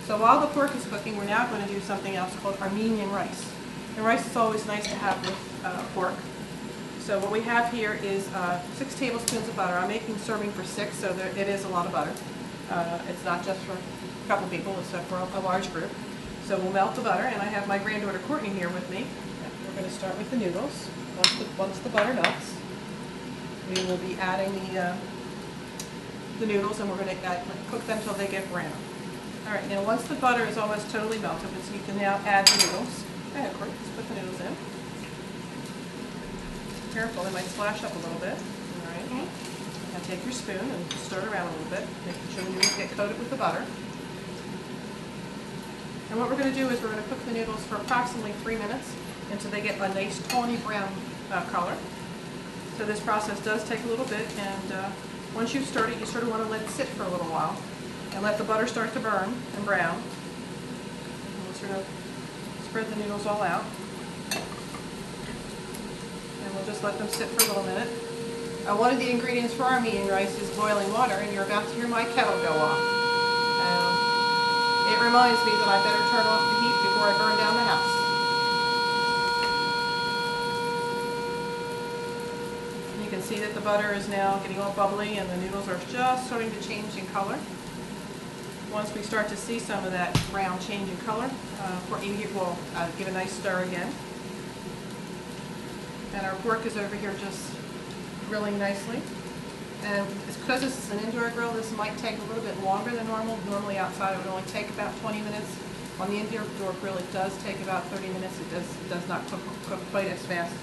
So while the pork is cooking, we're now going to do something else called Armenian rice. And rice is always nice to have with pork. So what we have here is 6 tablespoons of butter. I'm making serving for 6, so it is a lot of butter. It's not just for a couple people, it's for a large group. So we'll melt the butter, and I have my granddaughter Courtney here with me. We're going to start with the noodles. Once the butter melts, we will be adding the noodles, and we're going to cook them until they get brown. All right, now once the butter is almost totally melted, so you can now add the noodles. Go ahead, Courtney, just put the noodles in. Careful, they might splash up a little bit. All right. Okay. Now take your spoon and stir it around a little bit, making sure the noodles get coated with the butter. And what we're going to do is we're going to cook the noodles for approximately 3 minutes until they get a nice tawny brown color. So this process does take a little bit, and once you've stirred it, you sort of want to let it sit for a little while and let the butter start to burn and brown. And we'll sort of spread the noodles all out. And we'll just let them sit for a little minute. One of the ingredients for Armenian rice is boiling water, and you're about to hear my kettle go off. It reminds me that I better turn off the heat before I burn down the house. And you can see that the butter is now getting all bubbly, and the noodles are just starting to change in color. Once we start to see some of that brown change in color, we'll give a nice stir again. And our pork is over here just grilling nicely. And because this is an indoor grill, this might take a little bit longer than normal. Normally outside it would only take about 20 minutes. On the indoor grill it does take about 30 minutes. It does not cook quite as fast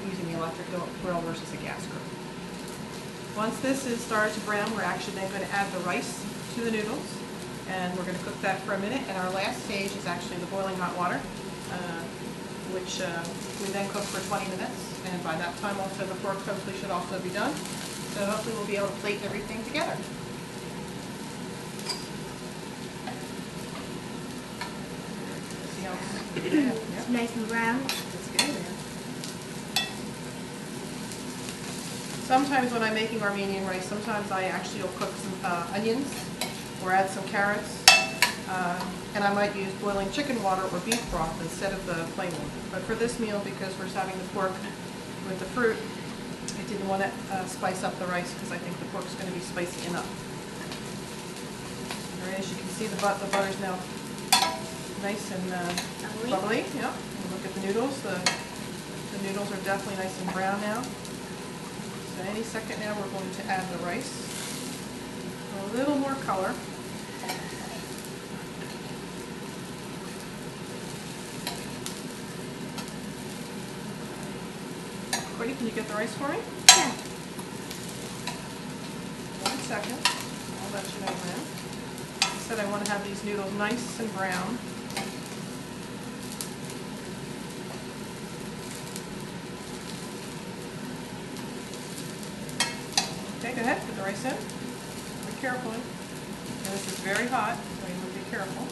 using the electric grill versus a gas grill. Once this is started to brown, we're actually then going to add the rice to the noodles. And we're going to cook that for a minute. And our last stage is actually the boiling hot water, which we then cook for 20 minutes. And by that time also the pork hopefully should also be done. So hopefully we'll be able to plate everything together. See how It's nice and brown. it's getting there. Sometimes when I'm making Armenian rice, sometimes I actually will cook some onions or add some carrots. And I might use boiling chicken water or beef broth instead of the plain one. But for this meal, because we're having the pork with the fruit, I didn't want to spice up the rice because I think the pork's going to be spicy enough. All right, as you can see, the butter's now nice and bubbly. Yeah. And look at the noodles. The noodles are definitely nice and brown now. So any second now, we're going to add the rice. A little more color. Courtney, can you get the rice for me? Yeah. 1 second. I'll let you know when. I said I want to have these noodles nice and brown. Okay, go ahead. Put the rice in. Very carefully. And this is very hot, so you want to be careful.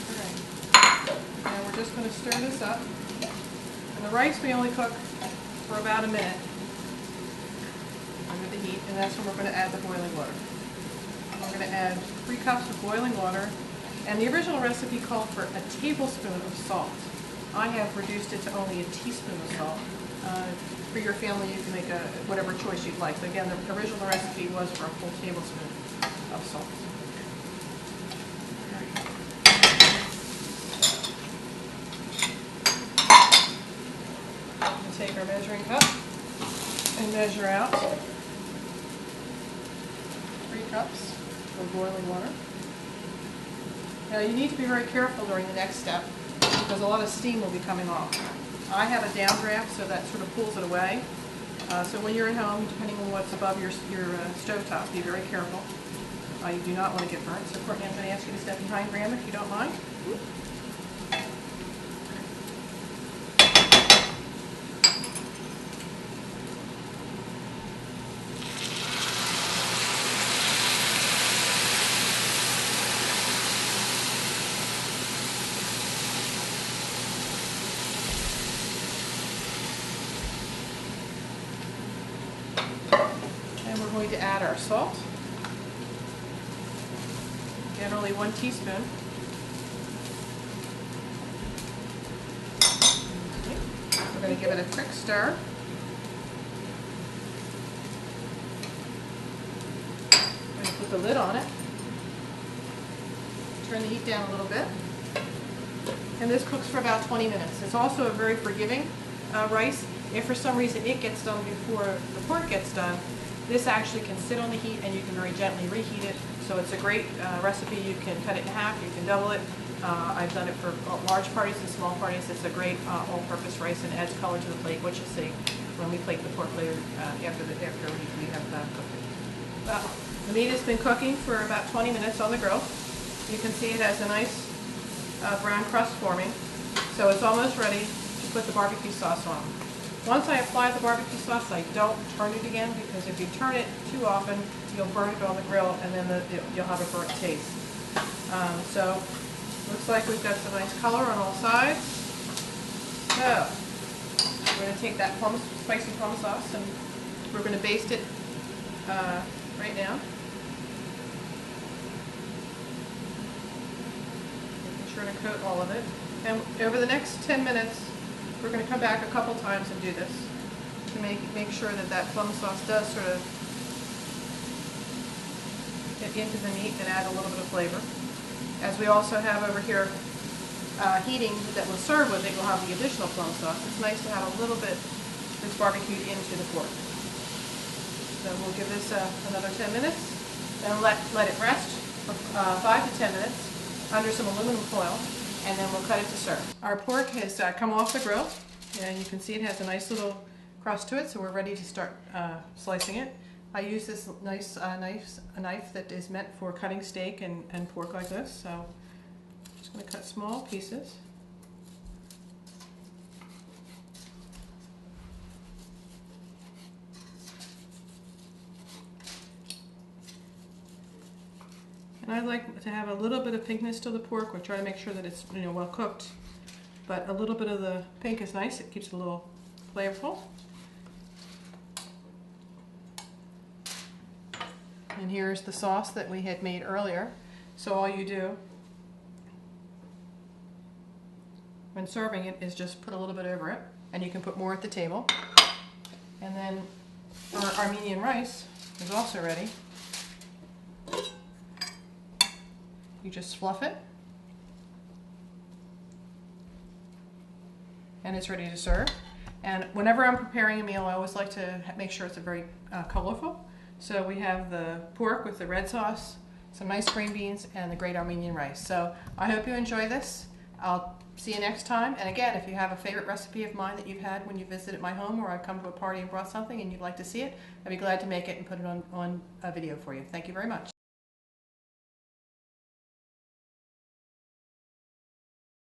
All right. Now we're just going to stir this up. And the rice we only cook for about a minute under the heat, and that's when we're going to add the boiling water. We're going to add 3 cups of boiling water, and the original recipe called for a tablespoon of salt. I have reduced it to only a teaspoon of salt. For your family, you can make whatever choice you'd like. But again, the original recipe was for a full tablespoon of salt. Take our measuring cup and measure out 3 cups of boiling water. Now you need to be very careful during the next step because a lot of steam will be coming off. I have a downdraft, so that sort of pulls it away. So when you're at home, depending on what's above your stove top, be very careful. You do not want to get burnt. So Courtney, I'm going to ask you to step behind Graham if you don't mind. And we're going to add our salt. generally 1 teaspoon. We're going to give it a quick stir. I'm going to put the lid on it. Turn the heat down a little bit. And this cooks for about 20 minutes. It's also a very forgiving rice. If for some reason it gets done before the pork gets done, this actually can sit on the heat and you can very gently reheat it. So it's a great recipe. You can cut it in half, you can double it. I've done it for large parties and small parties. It's a great all-purpose rice and adds color to the plate, which you see when we plate the pork later after we have cooked it. The meat has been cooking for about 20 minutes on the grill. You can see it has a nice brown crust forming. So it's almost ready to put the barbecue sauce on. Once I apply the barbecue sauce, I don't turn it again, because if you turn it too often, you'll burn it on the grill and then you'll have a burnt taste. So looks like we've got some nice color on all sides. So we're going to take that spicy plum sauce and we're going to baste it right now. Making sure to coat all of it. And over the next 10 minutes, we're going to come back a couple times and do this to make sure that that plum sauce does sort of get into the meat and add a little bit of flavor. As we also have over here heating that we'll serve with it, we'll have the additional plum sauce. It's nice to have a little bit that's barbecued into the pork. So we'll give this another 10 minutes and let it rest for 5 to 10 minutes under some aluminum foil, and then we'll cut it to serve. Our pork has come off the grill, and you can see it has a nice little crust to it, so we're ready to start slicing it. I use this nice knife that is meant for cutting steak and pork like this, so I'm just going to cut small pieces. And I like to have a little bit of pinkness to the pork. We'll try to make sure that it's well cooked, but a little bit of the pink is nice. It keeps it a little flavorful. And here's the sauce that we had made earlier. So all you do when serving it is just put a little bit over it, and you can put more at the table. And then our Armenian rice is also ready. You just fluff it, and it's ready to serve. And whenever I'm preparing a meal, I always like to make sure it's very colorful. So we have the pork with the red sauce, some nice green beans, and the great Armenian rice. So I hope you enjoy this. I'll see you next time. And again, if you have a favorite recipe of mine that you've had when you visited my home, or I've come to a party and brought something and you'd like to see it, I'd be glad to make it and put it on a video for you. Thank you very much.